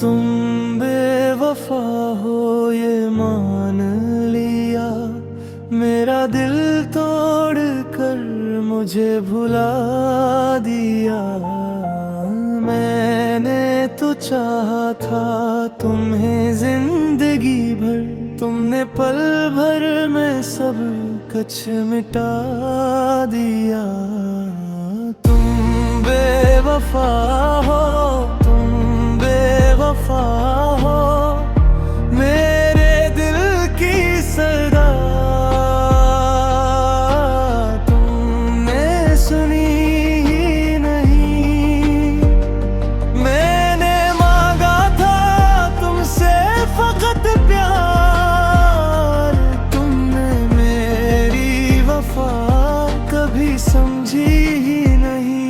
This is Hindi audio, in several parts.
तुम बेवफा हो ये मान लिया, मेरा दिल तोड़ कर मुझे भुला दिया। मैंने तो चाहा था तुम्हें जिंदगी भर, तुमने पल भर में सब कुछ मिटा दिया। तुम बेवफा हो, तुम बेवफा हो, मेरे दिल की सदा तुमने सुनी ही नहीं। मैंने मांगा था तुमसे फकत प्यार, तुमने मेरी वफा कभी समझी ही नहीं।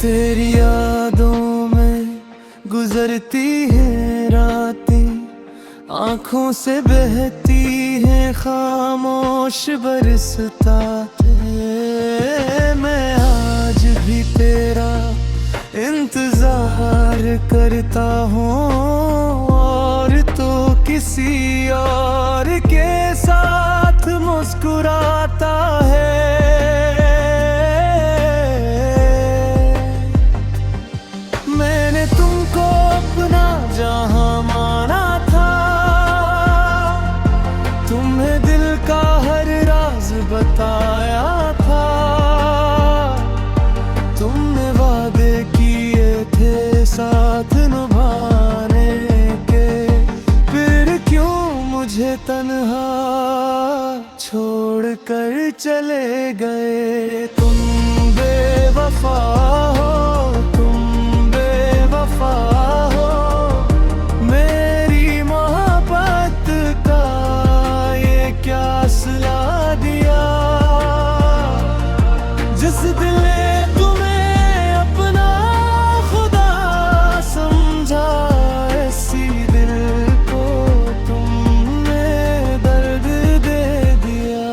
तेरी यादों में गुजरती है रातें, आँखों से बहती है खामोश बरसता है। मैं आज भी तेरा इंतजार करता हूँ, और तो किसी और के साथ मुस्कुराता है। मैंने तुमको अपना जहां माना था, तुम्हें दिल का हर राज बताया था। तुमने वादे किए थे साथ निभाने के, फिर क्यों मुझे तन्हा छोड़ कर चले गए। तुम बेवफा हो, तुम बेवफा हो, मेरी मोहब्बत का ये क्या सिला दिया। जिस दिल ने तुम्हें अपना खुदा समझा, ऐसी दिल को तुमने दर्द दे दिया।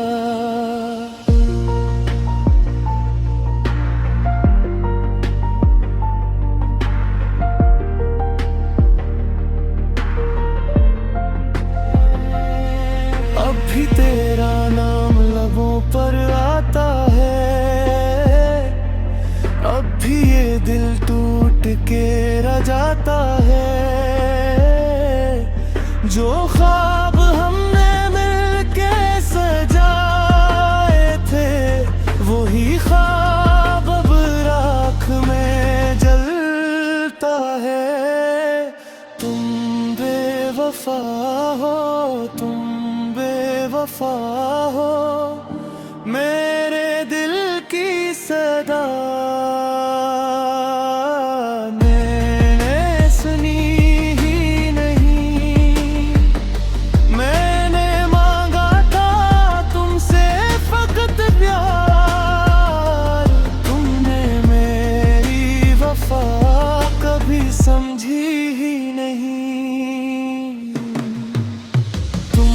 अब भी तेरा नाम लबों पर आता है, अब भी ये दिल टूट के रह जाता है। जो ख्वाब हमने मिलके सजाए थे, वही ख्वाब अब राख में जलता है। तुम बेवफा हो, तुम बेवफा हो, मेरे दिल की सदा मैंने सुनी ही नहीं। मैंने मांगा था तुमसे फकत प्यार, तुमने मेरी वफा कभी समझी ही नहीं। तुम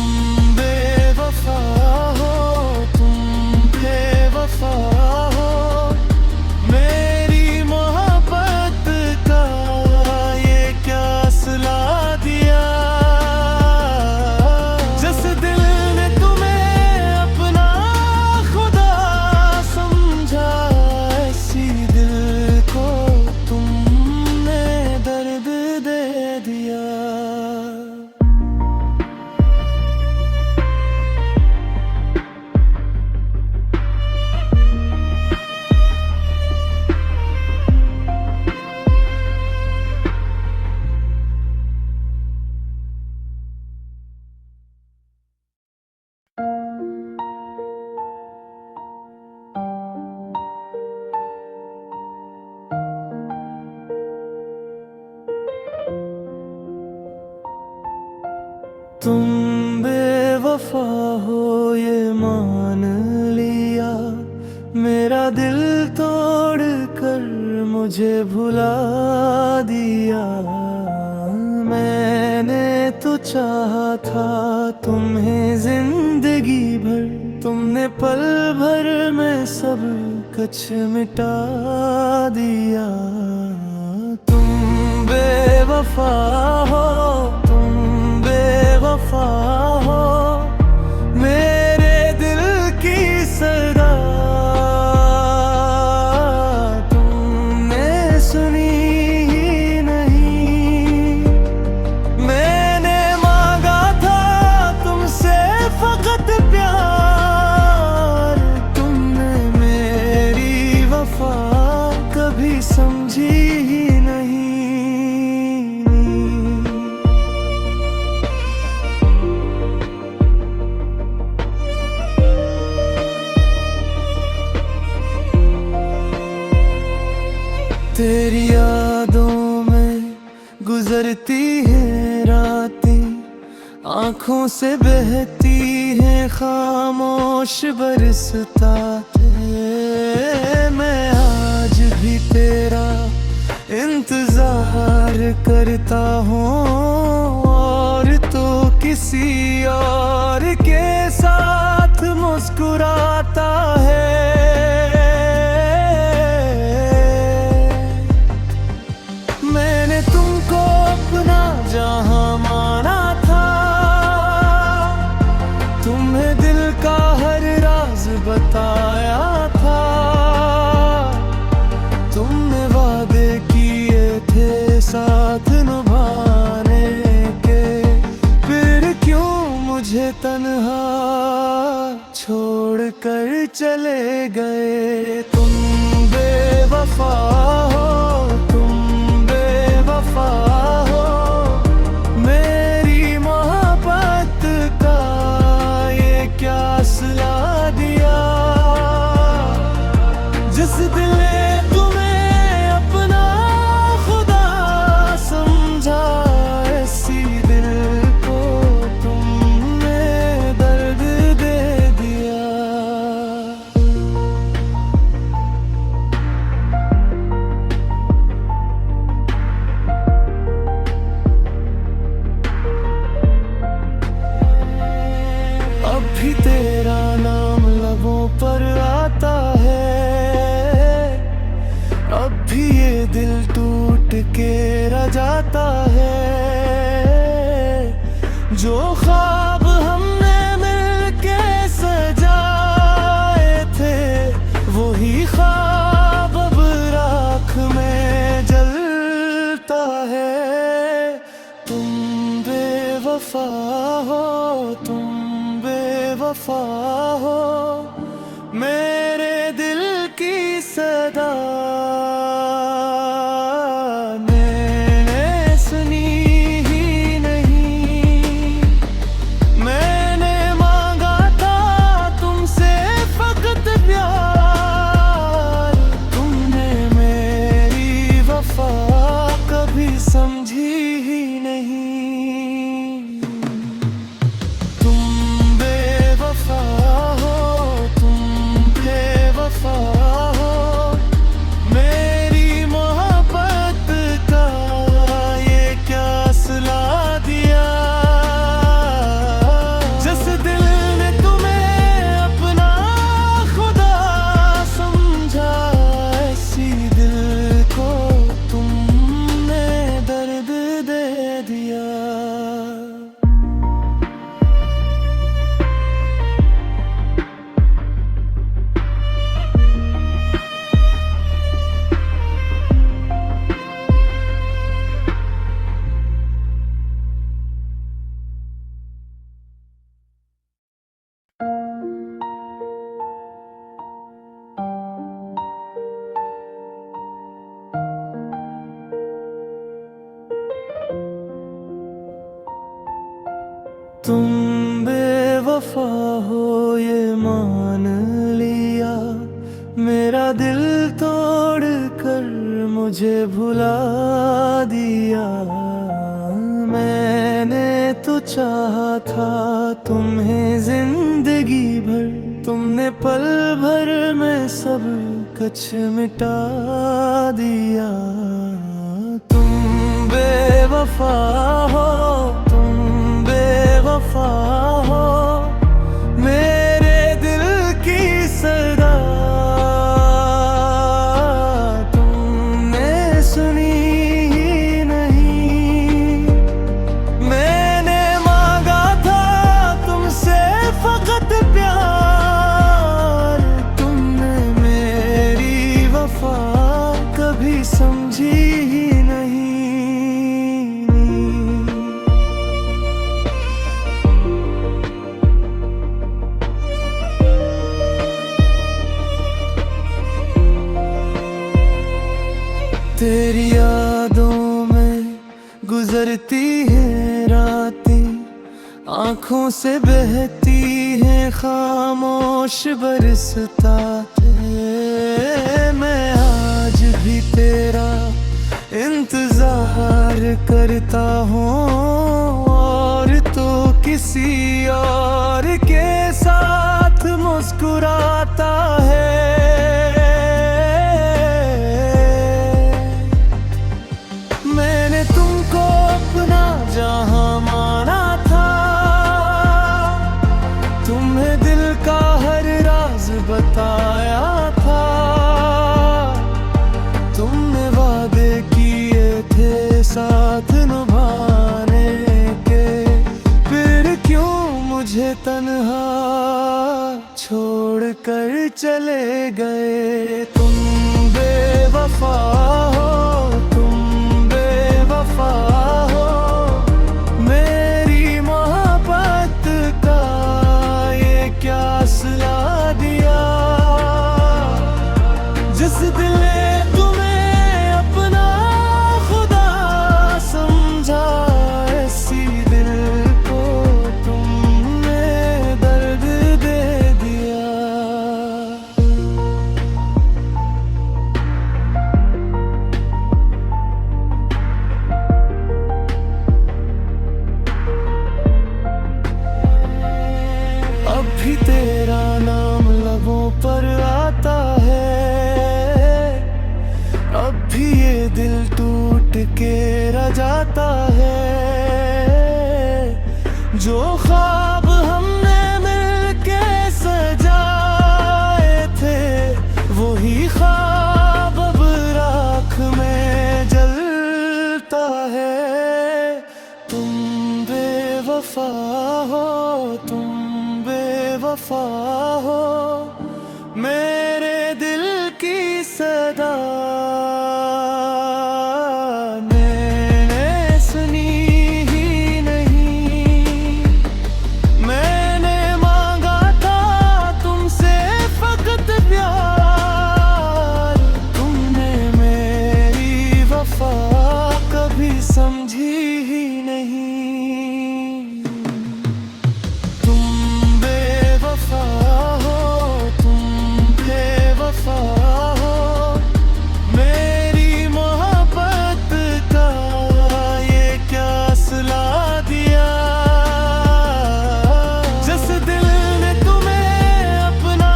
बेवफा हो, तुम बेवफा हो, मेरी मोहब्बत का ये क्या सिला दिया। जिस दिल ने तुम्हें अपना खुदा समझा, ऐसी दिल को तुमने दर्द दे दिया। तुम बेवफा हो ये मान लिया, मेरा दिल तोड़ कर मुझे भुला दिया। मैंने तो चाहा था तुम्हें जिंदगी भर, तुमने पल भर में सब कुछ मिटा दिया। तुम बेवफा हो, तुम बेवफा हो, मेरे दिल की सदा तुमने सुनी ही नहीं। मैंने मांगा था तुमसे फकत प्यार, तुमने मेरी वफा कभी समझी ही नहीं। तेरी यादों में गुजरती है रातें, आँखों से बहती है खामोश बरसता है। मैं आज भी तेरा इंतजार करता हूँ, और तो किसी और के साथ मुस्कुराता है। मैंने तुमको अपना जहां माना था, तुम्हें दिल का हर राज बताया था। तुमने वादे किए थे साथ निभाने के, फिर क्यों मुझे तन्हा छोड़ कर चले गए। तुम बेवफा हो, तुम बेवफा हो, मेरी मोहब्बत का ये क्या सिला दिया। जिस दिल ने तुम्हें अपना खुदा समझा, ऐसी दिल को तुमने दर्द दे दिया। अब भी तेरा नाम लबों पर आता है, अब भी ये दिल टूट के रह जाता है। जो ख्वाब हमने मिलके सजाए थे, वही ख्वाब अब राख में जलता है। तुम बेवफा हो, तुम बेवफा हो, मेरे दिल की सदा मैंने सुनी ही नहीं। मैंने मांगा था तुमसे फकत प्यार, तुमने मेरी वफा कभी समझी ही नहीं। तुम बेवफा हो, तुम बेवफा हो, मेरी मोहब्बत का ये क्या सिला दिया। जिस दिल ने तुम्हें अपना खुदा समझा, ऐसी दिल को तुमने दर्द दे दिया। तुम बेवफा हो ये मान लिया, मेरा दिल तोड़ कर मुझे भुला दिया। मैंने तो चाहा था तुम्हें जिंदगी भर, तुमने पल भर में सब कुछ मिटा दिया। तुम बेवफा हो, तुम बेवफा हो, मेरे दिल की सदा तुमने सुनी ही नहीं। मैंने मांगा था तुमसे फकत प्यार, तुमने मेरी वफा कभी समझी ही नहीं। तेरी यादों में गुजरती है रातें, आँखों से बहती है खामोश बरसता है। मैं आज भी तेरा इंतजार करता हूँ, और तो किसी और के साथ मुस्कुराता है। मैंने तुमको अपना जहां माना था, तुम्हें दिल का हर राज बताया था। तुमने वादे किए थे साथ निभाने के, फिर क्यों मुझे तन्हा छोड़ कर चले गए। तुम बेवफा हो, तुम बेवफा हो, मेरी मोहब्बत का ये क्या सिला दिया। जिस दिल ने तुम्हें अपना खुदा समझा, ऐसी दिल को तुमने दर्द दे दिया। अब भी तेरा नाम लबों पर आता है, अब भी ये दिल टूट के रह जाता है। जो ख्वाब हमने मिलके सजाए थे, वही ख्वाब अब राख में जलता है। तुम बेवफा हो, तुम बेवफा हो, मेरे दिल की सदा मैंने सुनी ही नहीं। मैंने मांगा था तुमसे फकत प्यार, तुमने मेरी वफा कभी समझी ही नहीं। तुम बेवफा हो, तुम बेवफा हो, मेरी मोहब्बत का ये क्या सिला दिया। जिस दिल ने तुम्हें अपना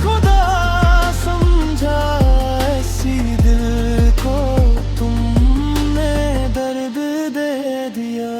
खुदा समझा, ऐसी दिल को तुमने दर्द दे दिया।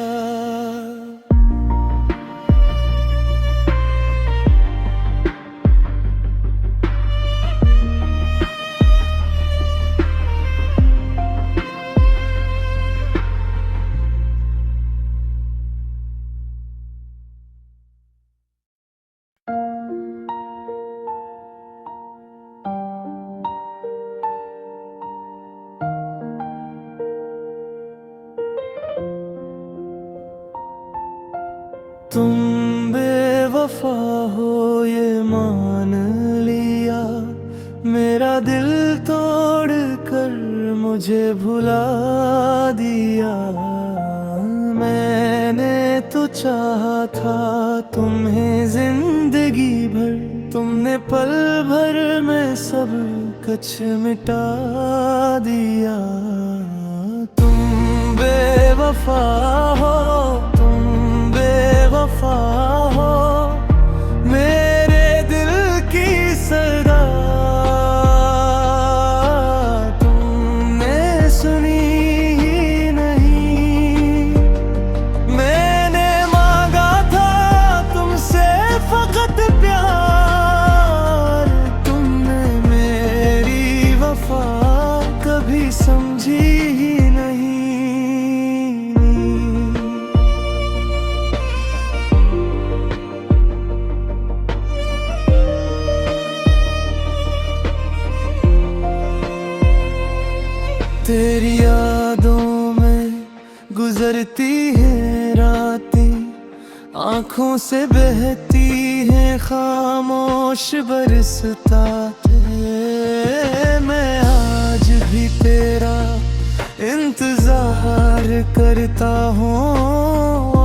तुम बेवफा हो ये मान लिया, मेरा दिल तोड़ कर मुझे भुला दिया। मैंने तो चाहा था तुम्हें जिंदगी भर, तुमने पल भर में सब कुछ मिटा दिया। तुम बेवफा हो, तुम बेवफा हो, मेरे दिल की सदा तुमने सुनी ही नहीं। मैंने मांगा गुजरती है रातें, आँखों से बहती है खामोश बरसता है। मैं आज भी तेरा इंतजार करता हूँ,